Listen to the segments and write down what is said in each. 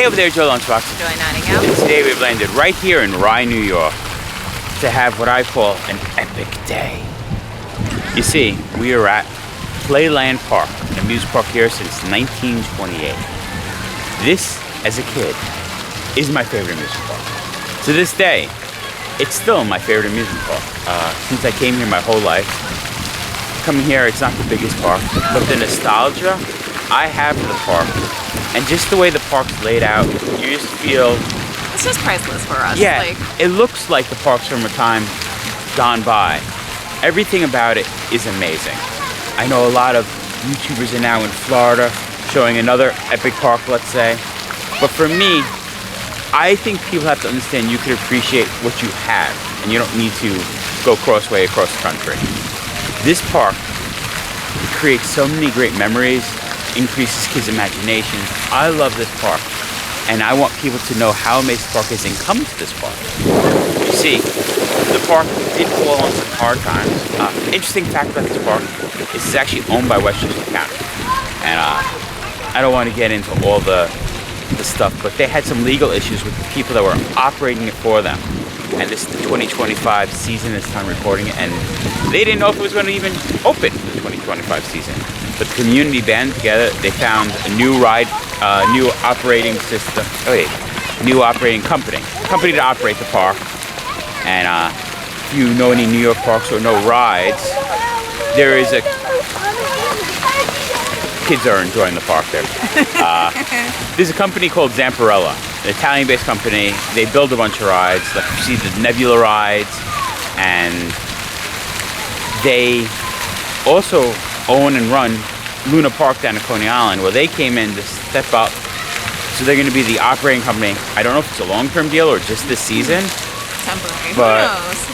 Hey over there, Joe Lunchbox. Joy Nottingham. And today we've landed right here in RYE, New York to have what I call an epic day. You see, we are at Playland Park, an amusement park here since 1928. This, as a kid, is my favorite amusement park. To this day, it's still my favorite amusement park. Since I came here my whole life, coming here, it's not the biggest park, but the nostalgia I have for the park, and just the way the park's laid out, you just feel... It's just priceless for us. Yeah, it looks like the parks from a time gone by. Everything about it is amazing. I know a lot of YouTubers are now in Florida showing another epic park, let's say. But for me, I think people have to understand you can appreciate what you have, and you don't need to go crossway across the country. This park creates so many great memories, increases kids' imaginations. I love this park, and I want people to know how amazing the park is and come to this park. You see, the park did fall on some hard times. Interesting fact about this park is it's actually owned by Westchester County. And I don't want to get into all the stuff, but they had some legal issues with the people that were operating it for them. And this is the 2025 season, this time recording it, and they didn't know if it was going to even open for the 2025 season. But the community band together, they found a new new operating system, new operating company to operate the park. And if you know any New York parks or know rides, there is a... Kids are enjoying the park there. There's a company called Zamparella, an Italian-based company. They build a bunch of rides, like you see the Nebula rides, and they also own and run Luna Park down at Coney Island, where they came in to step up. So they're going to be the operating company. I don't know if it's a long-term deal or just this season. Temporary. But who knows?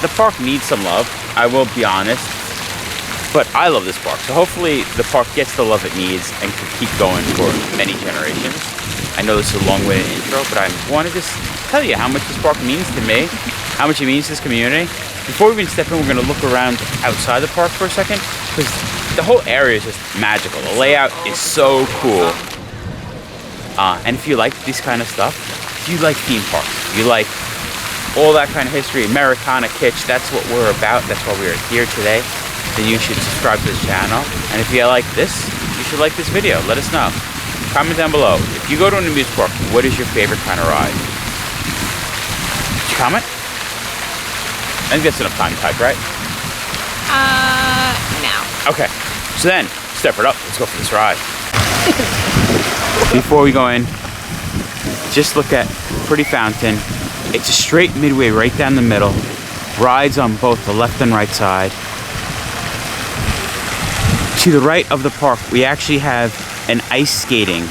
the park needs some love, I will be honest. But I love this park, so hopefully the park gets the love it needs and can keep going for many generations. I know this is a long-winded intro, but I want to just tell you how much this park means to me, how much it means to this community. Before we even step in, we're going to look around outside the park for a second, because the whole area is just magical. The layout is so cool. And if you like this kind of stuff, if you like theme parks, if you like all that kind of history, Americana kitsch, that's what we're about, that's why we're here today, then you should subscribe to this channel. And if you like this, you should like this video. Let us know. Comment down below. If you go to an amusement park, what is your favorite kind of ride? Did you comment? I think that's enough time to type, right? No. Okay. So then, step it up. Let's go for this ride. Before we go in, just look at Pretty Fountain. It's a straight midway right down the middle. Rides on both the left and right side. To the right of the park, we actually have an ice skating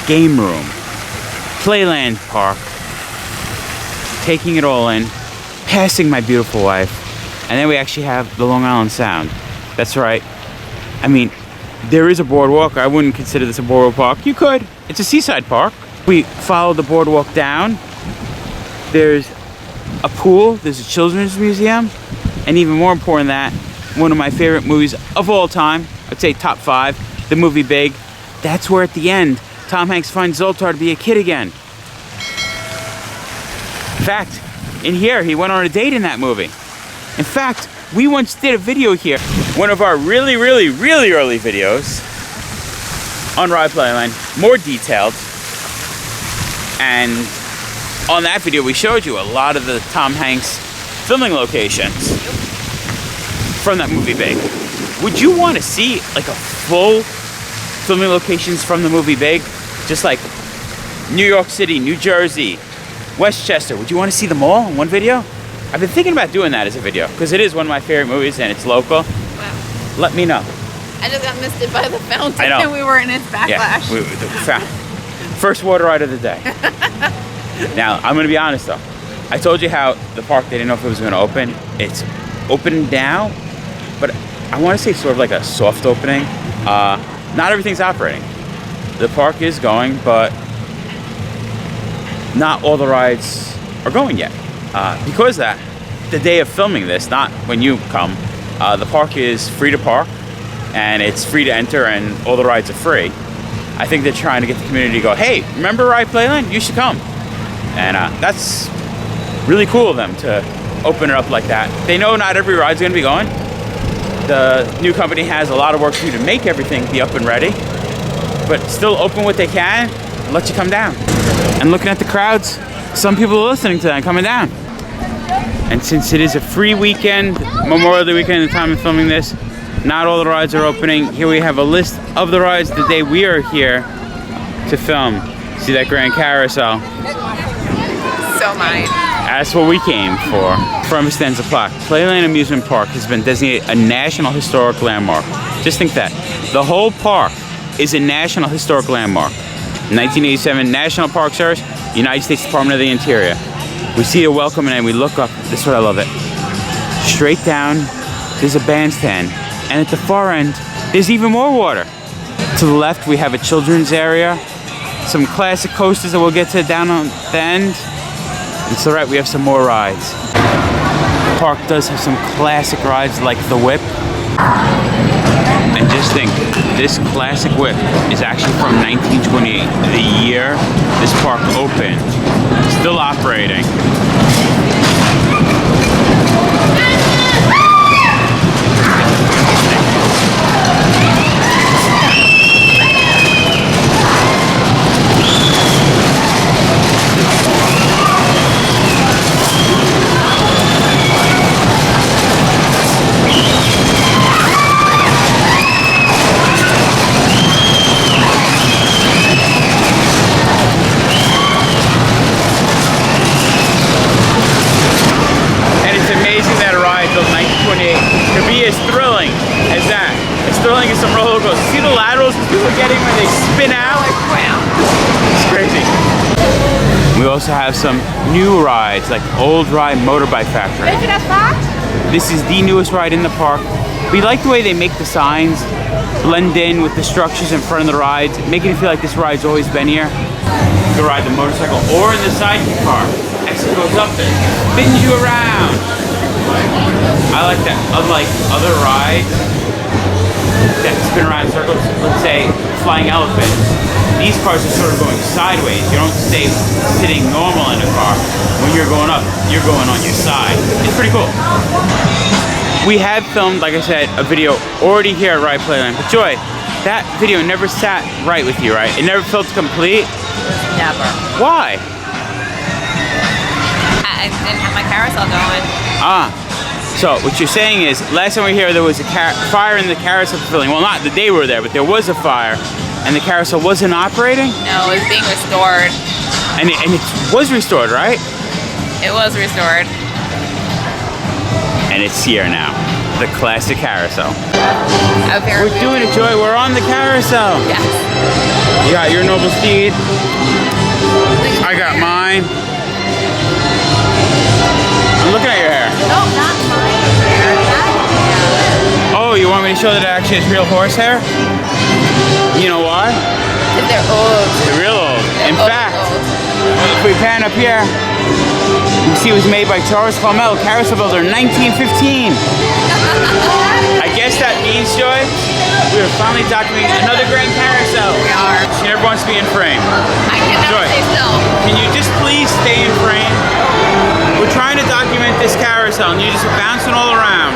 game room. Playland Park. Taking it all in. Passing my beautiful wife. And then we actually have the Long Island Sound. That's right. I mean, there is a boardwalk. I wouldn't consider this a boardwalk park. You could. It's a seaside park. We follow the boardwalk down. There's a pool. There's a children's museum. And even more important than that, one of my favorite movies of all time, I'd say top 5, the movie Big. That's where at the end, Tom Hanks finds Zoltar to be a kid again. In fact, in here, he went on a date in that movie. In fact, we once did a video here, one of our really early videos on RYE Playland, more detailed. And on that video, we showed you a lot of the Tom Hanks filming locations from that movie Big. Would you want to see like a full filming locations from the movie Big? Just like New York City, New Jersey, Westchester. Would you want to see them all in one video? I've been thinking about doing that as a video because it is one of my favorite movies and it's local. Wow. Let me know. I just got misted by the fountain. I know. And we were in its backlash. Yeah, first water ride of the day. Now, I'm going to be honest though. I told you how the park, they didn't know if it was going to open. It's open now, but I want to say sort of like a soft opening. Not everything's operating. The park is going, but not all the rides are going yet. Because that, the day of filming this, not when you come, the park is free to park, and it's free to enter, and all the rides are free. I think they're trying to get the community to go, hey, remember RYE Playland? You should come. And that's really cool of them to open it up like that. They know not every ride's gonna be going. The new company has a lot of work to do to make everything be up and ready, but still open what they can and let you come down. And looking at the crowds, some people are listening to that and coming down. And since it is a free weekend, Memorial Day weekend, the time of filming this, not all the rides are opening. Here we have a list of the rides the day we are here to film. See that grand carousel? So mine. That's what we came for. From stands a plaque. Playland Amusement Park has been designated a National Historic Landmark. Just think that. The whole park is a National Historic Landmark. 1987 National Park Service, United States Department of the Interior. We see a welcome and we look up. This is what I love it. Straight down, there's a bandstand. And at the far end, there's even more water. To the left, we have a children's area. Some classic coasters that we'll get to down on the end. And to the right, we have some more rides. The park does have some classic rides like the Whip. And just think, this classic Whip is actually from 1928, the year this park opened. Still operating. Could be as thrilling as that. As thrilling as some roller coasters. See the laterals people are getting when they spin out? It's crazy. We also have some new rides like Old RYE Motorbike Factory. This is the newest ride in the park. We like the way they make the signs blend in with the structures in front of the rides, making it feel like this ride's always been here. You can ride the motorcycle or in the sidekick car. Exit goes up and spins you around. I like that. Unlike other rides that spin around in circles, let's say flying elephants, these cars are sort of going sideways. You don't stay sitting normal in a car. When you're going up, you're going on your side. It's pretty cool. We have filmed, like I said, a video already here at RYE Playland. But Joy, that video never sat right with you, right? It never felt complete? Never. Why? I didn't have my carousel going. So what you're saying is, last time we were here, there was a fire in the carousel pavilion. Well, not the day we were there, but there was a fire, and the carousel wasn't operating? No, it was being restored. And it was restored, right? It was restored. And it's here now, the classic carousel. We're doing it, Joy. We're on the carousel. Yes. You got your noble steed. I got mine. I'm looking at your hair. No, not mine. Oh, you want me to show that it actually has real horse hair? You know why? Because they're old. They're real old. In Old. fact, if we pan up here, you can see it was made by Charles Flamel, carousel builder, 1915. I guess that means, Joy, we are finally documenting another grand carousel. We are. She never wants to be in frame. I can never Joy, stay still. can you just please stay in frame? We're trying to document this carousel and you're just bouncing all around.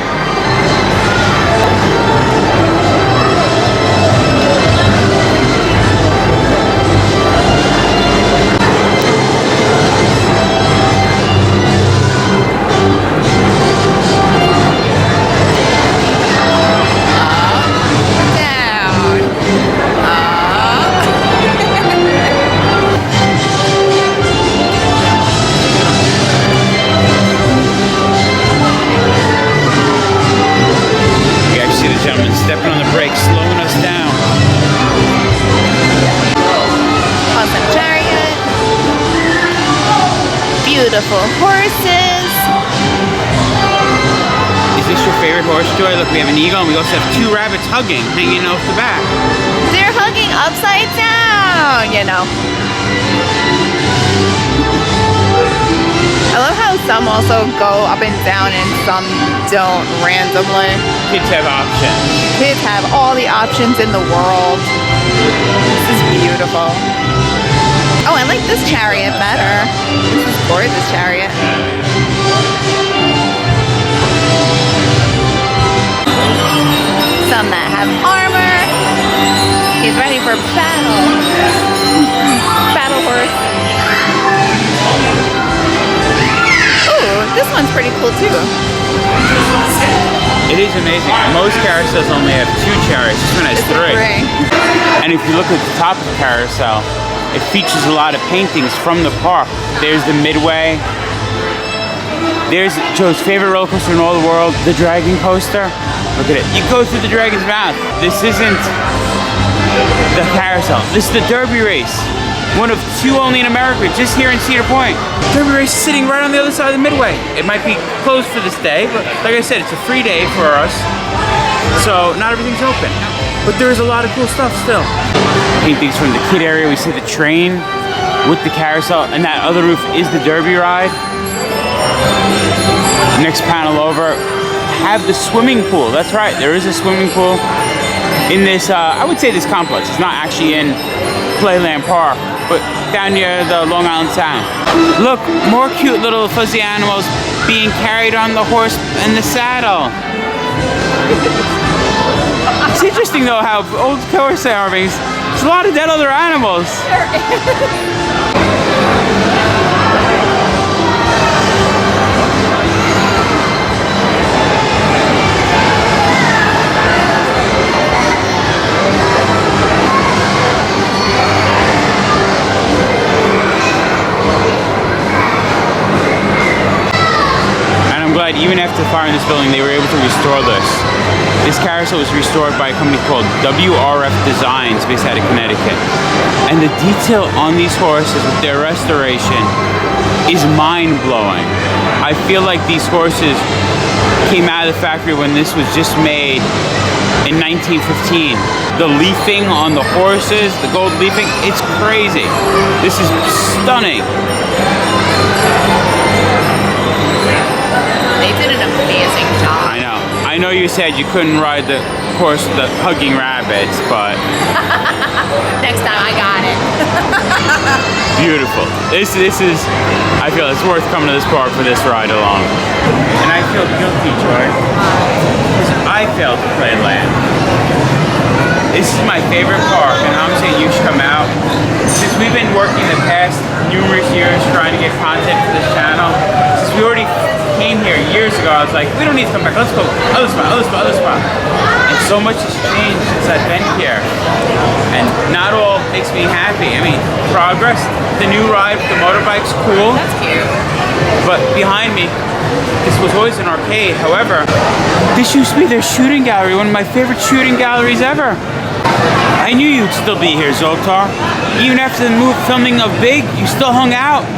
Stepping on the brakes, slowing us down. Awesome chariot. Beautiful horses. Is this your favorite horse, Joy? Look, we have an eagle and we also have two rabbits hugging, hanging off the back. They're hugging upside down, you know. I love how some also go up and down and some don't randomly. Kids have options. Kids have all the options in the world. This is beautiful. Oh, I like this chariot better. This is gorgeous chariot. Some that have armor. He's ready for battle. Battle horse. Ooh, this one's pretty cool too. It is amazing. Most carousels only have 2 chariots. This one has 3. And if you look at the top of the carousel, it features a lot of paintings from the park. There's the Midway. There's Joe's favorite roller coaster in all the world, the Dragon Coaster. Look at it. You go through the dragon's mouth. This isn't the carousel. This is the Derby race. One of 2 only in America, just here in Cedar Point. Derby race is sitting right on the other side of the Midway. It might be closed for this day, but like I said, it's a free day for us. So not everything's open. But there is a lot of cool stuff still. Paintings from the kid area. We see the train with the carousel, and that other roof is the Derby ride. Next panel over, have the swimming pool. That's right, there is a swimming pool in this, I would say this complex. It's not actually in Playland Park, but down near the Long Island Sound. Look, more cute little fuzzy animals being carried on the horse and the saddle. It's interesting though how old horse carvings, there's a lot of dead other animals. Even after the fire in this building, they were able to restore this. This carousel was restored by a company called WRF Designs based out of Connecticut. And the detail on these horses with their restoration is mind-blowing. I feel like these horses came out of the factory when this was just made in 1915. The leafing on the horses, the gold leafing, it's crazy. This is stunning. They did an amazing job. I know you said you couldn't ride the horse with the hugging rabbits, but next time I got it. Beautiful. This is, I feel it's worth coming to this park for this ride alone. And I feel guilty, Joy, because I failed to play land. This is my favorite park, and I'm saying you should come out. Since we've been working the past numerous years trying to get content for this channel, since we already came here years ago, I was like, we don't need to come back, let's go other spot, other spot, other spot. And so much has changed since I've been here. And not all makes me happy. I mean, progress, the new ride with the motorbike's cool. That's cute. But behind me, this was always an arcade. However, this used to be their shooting gallery, one of my favorite shooting galleries ever. I knew you'd still be here, Zoltar. Even after the filming of Big, you still hung out.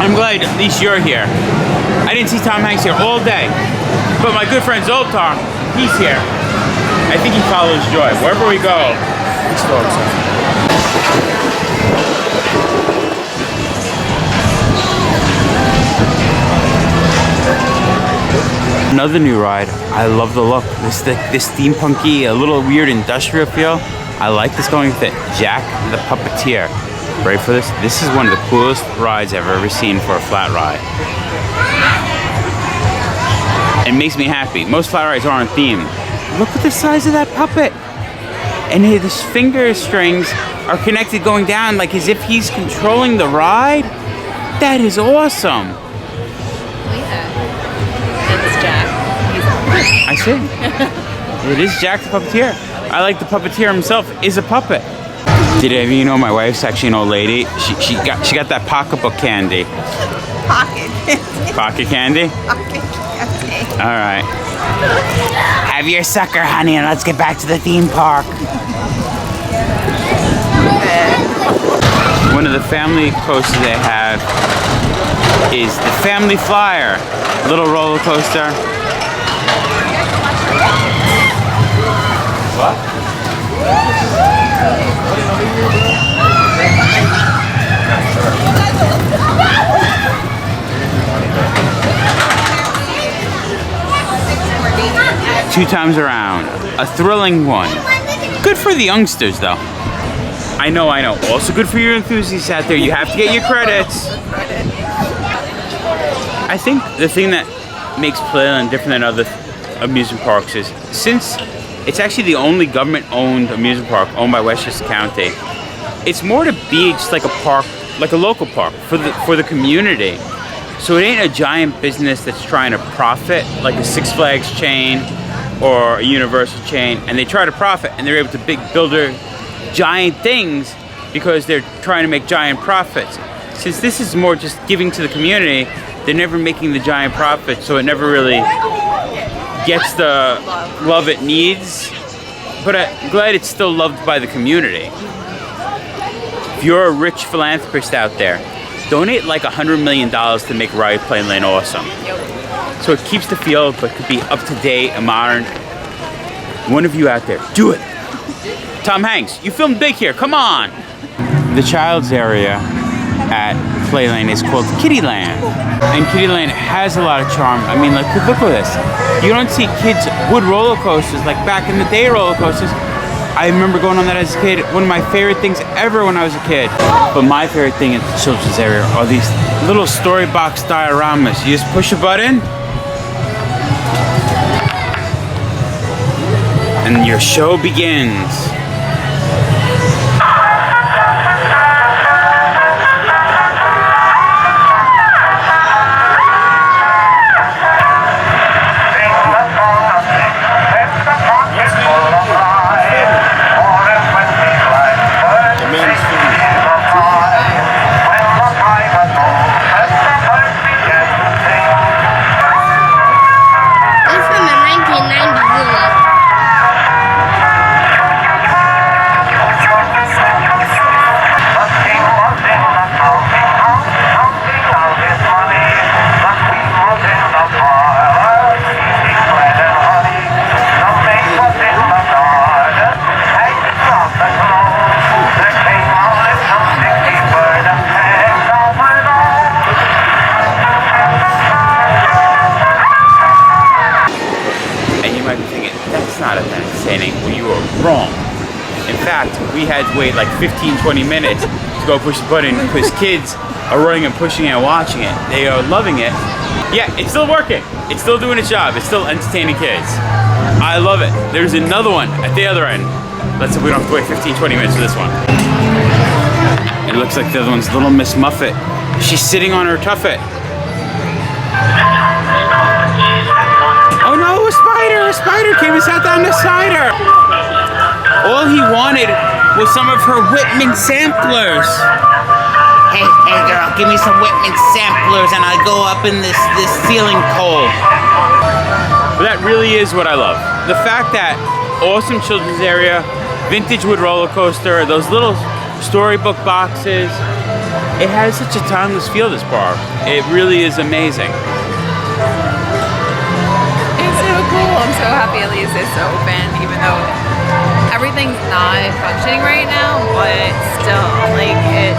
I'm glad at least you're here. I didn't see Tom Hanks here all day, but my good friend Zoltar, he's here. I think he follows Joy. Wherever we go, he's still excited. Another new ride. I love the look. This steampunky, a little weird industrial feel. I like this going with it. Jack the Puppeteer. Ready for this? This is one of the coolest rides I've ever seen for a flat ride. It makes me happy. Most flat rides aren't themed. Look at the size of that puppet. And his finger strings are connected going down like as if he's controlling the ride. That is awesome. That's Jack. I see. It is Jack the Puppeteer. I like the puppeteer himself is a puppet. Did any of you know my wife's actually an old lady? She got that pocketbook candy. Pocket candy. Pocket candy? Pocket candy. All right. Have your sucker, honey, and let's get back to the theme park. One of the family coasters they have is the Family Flyer, little roller coaster. What? 2 times around. A thrilling one. Good for the youngsters, though. I know. Also good for your enthusiasts out there. You have to get your credits. I think the thing that makes Playland different than other amusement parks is since it's actually the only government-owned amusement park owned by Westchester County, it's more to be just like a park, like a local park for the community. So it ain't a giant business that's trying to profit like a Six Flags chain or a Universal chain, and they try to profit and they're able to build their giant things because they're trying to make giant profits. Since this is more just giving to the community, they're never making the giant profit, so it never really gets the love it needs. But I'm glad it's still loved by the community. If you're a rich philanthropist out there, donate like $100 million to make RYE Playland awesome. So it keeps the feel, but could be up to date and modern. One of you out there, do it. Tom Hanks, you filmed big here, come on. The child's area at Playland is called Kiddy Land. And Kiddy Land has a lot of charm. I mean, like, look at this. You don't see kids wood roller coasters, like back in the day roller coasters. I remember going on that as a kid. One of my favorite things ever when I was a kid. But my favorite thing at the children's area are these little story box dioramas. You just push a button, and your show begins. Wrong. In fact, we had to wait like 15-20 minutes to go push the button because kids are running and pushing it and watching it. They are loving it. Yeah, it's still working. It's still doing its job. It's still entertaining kids. I love it. There's another one at the other end. Let's see if we don't have to wait 15-20 minutes for this one. It looks like the other one's Little Miss Muffet. She's sitting on her tuffet. Oh no, a spider! A spider came and sat down beside her. All he wanted was some of her Whitman samplers. Hey girl, give me some Whitman samplers and I'll go up in this ceiling pole. But that really is what I love. The fact that awesome children's area, vintage wood roller coaster, those little storybook boxes, it has such a timeless feel, this park. It really is amazing. It's so cool. I'm so happy at least it's open, even though everything's not functioning right now, but still, like, it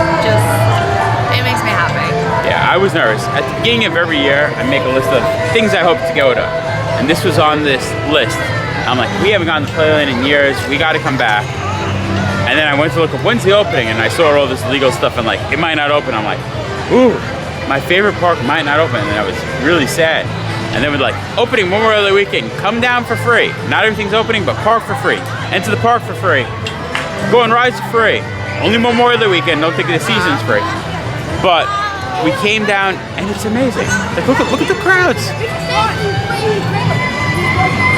makes me happy. Yeah, I was nervous. At the beginning of every year, I make a list of things I hope to go to. And this was on this list. I'm like, we haven't gone to Playland in years, we gotta come back. And then I went to look up when's the opening, and I saw all this legal stuff, and like, it might not open. I'm like, ooh, my favorite park might not open, and I was really sad. And then we're like, opening Memorial Day weekend, come down for free. Not everything's opening, but park for free. Enter the park for free. Go on rides for free. Only Memorial Day weekend, don't think the season's free. But we came down, and it's amazing. Like, look at the crowds.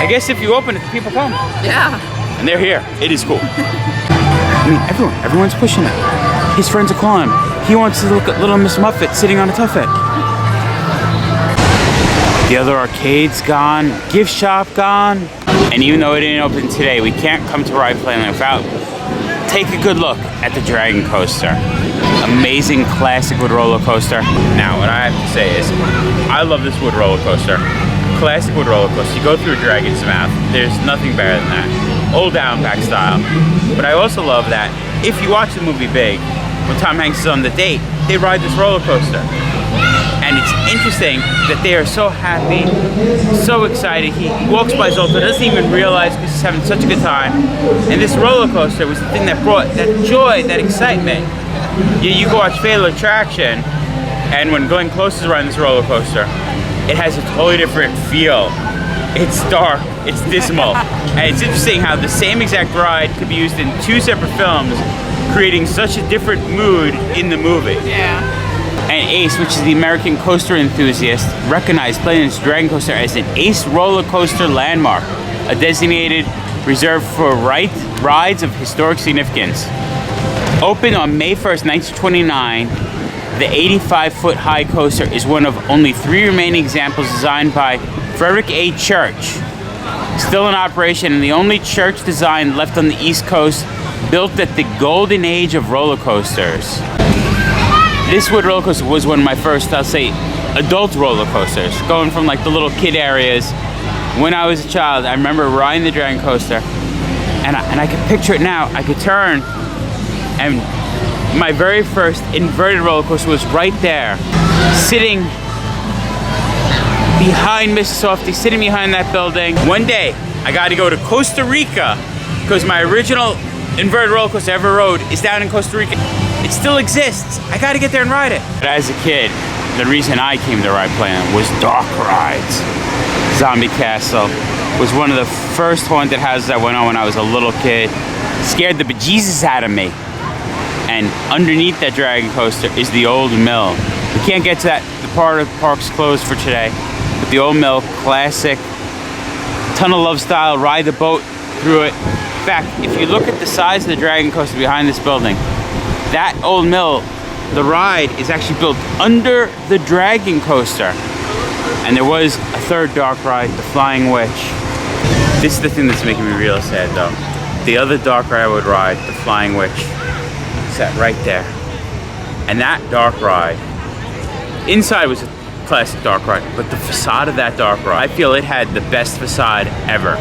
I guess if you open it, the people come. Yeah. And they're here. It is cool. I mean, everyone's pushing it. His friends are calling him. He wants to look at Little Miss Muffet sitting on a tuffet. The other arcade's gone, gift shop gone. And even though it didn't open today, we can't come to RYE Playland without take a good look at the Dragon Coaster. Amazing classic wood roller coaster. Now, what I have to say is, I love this wood roller coaster. Classic wood roller coaster. You go through a dragon's mouth. There's nothing better than that. Old down-pack style. But I also love that if you watch the movie Big, when Tom Hanks is on the date, they ride this roller coaster. And it's interesting that they are so happy, so excited. He walks by Zoltan, doesn't even realize because he's having such a good time. And this roller coaster was the thing that brought that joy, that excitement. You go watch Fatal Attraction, and when Glenn Close is riding this roller coaster, it has a totally different feel. It's dark, it's dismal. And it's interesting how the same exact ride could be used in two separate films, creating such a different mood in the movie. Yeah. And ACE, which is the American Coaster Enthusiast, recognized Playland's Dragon Coaster as an ACE roller coaster landmark, a designated reserved for rides of historic significance. Opened on May 1st, 1929, the 85-foot high coaster is one of only 3 remaining examples designed by Frederick A. Church. Still in operation and the only Church design left on the East Coast, built at the golden age of roller coasters. This wood roller coaster was one of my first, I'll say, adult roller coasters. Going from like the little kid areas. When I was a child, I remember riding the Dragon coaster, and I could picture it now. I could turn, and my very first inverted roller coaster was right there, sitting behind Mrs. Softy, sitting behind that building. One day, I got to go to Costa Rica, because my original inverted roller coaster I ever rode is down in Costa Rica. It still exists. I gotta get there and ride it. But as a kid, the reason I came to ride Playland was dark rides. Zombie Castle was one of the first haunted houses I went on when I was a little kid. Scared the bejesus out of me. And underneath that Dragon coaster is the old mill. We can't get to that. The part of the park's closed for today. But the old mill, classic, ton of love style, ride the boat through it. In fact, if you look at the size of the Dragon coaster behind this building, that old mill, the ride is actually built under the Dragon coaster. And there was a third dark ride, the Flying Witch. This is the thing that's making me real sad though. The other dark ride I would ride, the Flying Witch, sat right there. And that dark ride, inside was a classic dark ride, but the facade of that dark ride, I feel it had the best facade ever.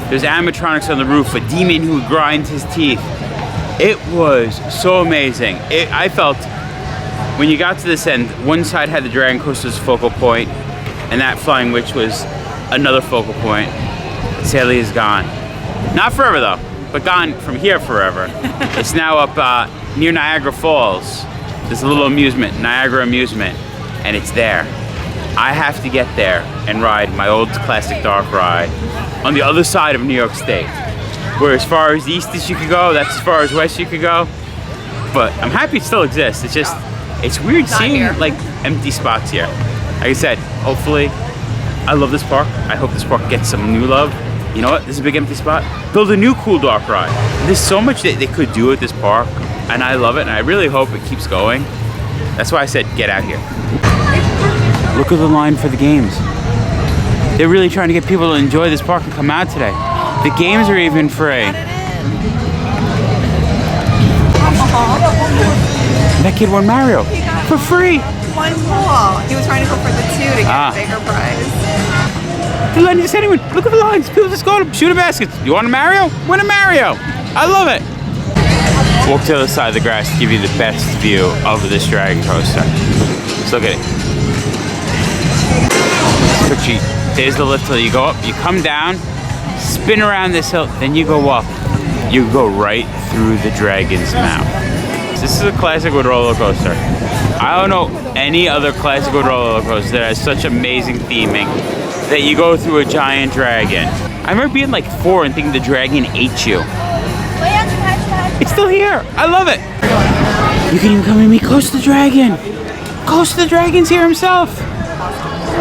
There's animatronics on the roof, a demon who would grind his teeth. It was so amazing. I felt, when you got to this end, one side had the Dragon coaster's focal point, and that Flying Witch was another focal point. Sadly, is gone. Not forever though, but gone from here forever. It's now up near Niagara Falls. There's a little amusement, Niagara Amusement, and it's there. I have to get there and ride my old classic dark ride on the other side of New York State. Where as far as east as you could go, that's as far as west you could go. But I'm happy it still exists. It's just, it's weird seeing like empty spots here. Like I said, hopefully, I love this park. I hope this park gets some new love. You know what? This is a big empty spot. Build a new cool dark ride. There's so much that they could do at this park, and I love it, and I really hope it keeps going. That's why I said, get out here. Look at the line for the games. They're really trying to get people to enjoy this park and come out today. The games are even free. That kid won Mario for free. One pool. He was trying to go for the 2 to get a bigger prize. The line just anyone. Look at the lines. People just go to shoot a basket. You want a Mario? Win a Mario. I love it. Walk to the other side of the grass to give you the best view of this Dragon coaster. Just look at it. Picture, there's the lift hill. You go up, you come down, spin around this hill, then you go up. You go right through the Dragon's mouth. This is a classic wood roller coaster. I don't know any other classic wood roller coaster that has such amazing theming that you go through a giant dragon. I remember being like 4 and thinking the dragon ate you. It's still here. I love it. You can even come and meet Close to the Dragon. Close to the Dragon's here himself.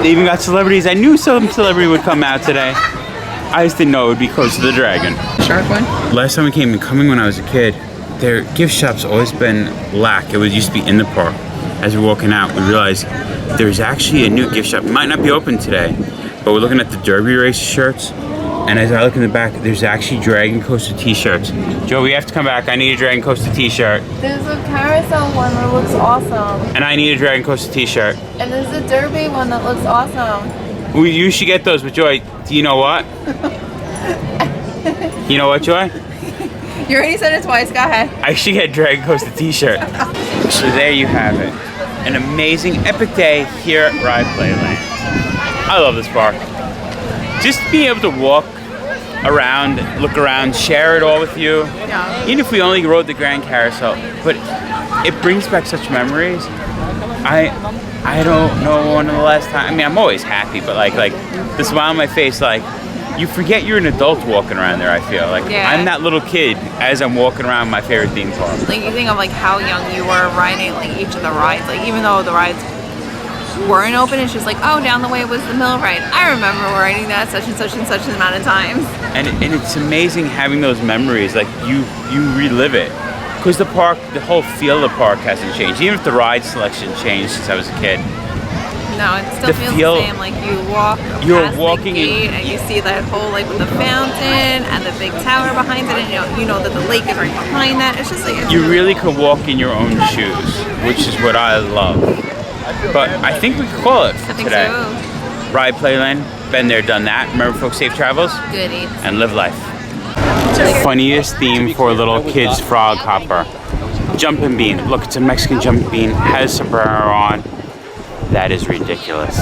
They even got celebrities. I knew some celebrity would come out today. I just didn't know it would be Close to the Dragon. Shark one? Last time we came, and coming when I was a kid, their gift shop's always been lack. It used to be in the park. As we're walking out, we realized there's actually a new gift shop. It might not be open today, but we're looking at the Derby race shirts. And as I look in the back, there's actually Dragon Coaster t-shirts. Joe, we have to come back. I need a Dragon Coaster t-shirt. There's a carousel one that looks awesome. And I need a Dragon Coaster t-shirt. And there's a derby one that looks awesome. You should get those, but Joy, do you know what? You know what, Joy? You already said it twice, go ahead. I should get a Dragon Coaster t-shirt. So there you have it. an amazing, epic day here at RYE Playland. I love this park. Just being able to walk around, look around, share it all with you. Yeah. Even if we only rode the Grand Carousel, but it brings back such memories. I don't know when the last time. I mean, I'm always happy, but like the smile on my face, like you forget you're an adult walking around there. I feel like Yeah. I'm that little kid as I'm walking around my favorite theme park. Like you think of like how young you were riding like each of the rides. Like even though the rides weren't open, it's just like, oh, down the way was the mill ride. I remember riding that such and such and such an amount of times. And it's amazing having those memories. Like you relive it. Because the park, the whole feel of the park hasn't changed. Even if the ride selection changed since I was a kid. No, it still feels the same. Like you walk You're past walking the gate and you see that whole like with the fountain and the big tower behind it, and you know that the lake is right behind that. It's just like it's You really could walk in your own shoes, which is what I love. But I think we could call it for I think today. so. RYE Playland, been there, done that. Remember, folks, safe travels Goody. and live life. Funniest theme for a little kid's frog hopper. Jumping bean. Look, it's a Mexican jumping bean. Has sombrero on. That is ridiculous.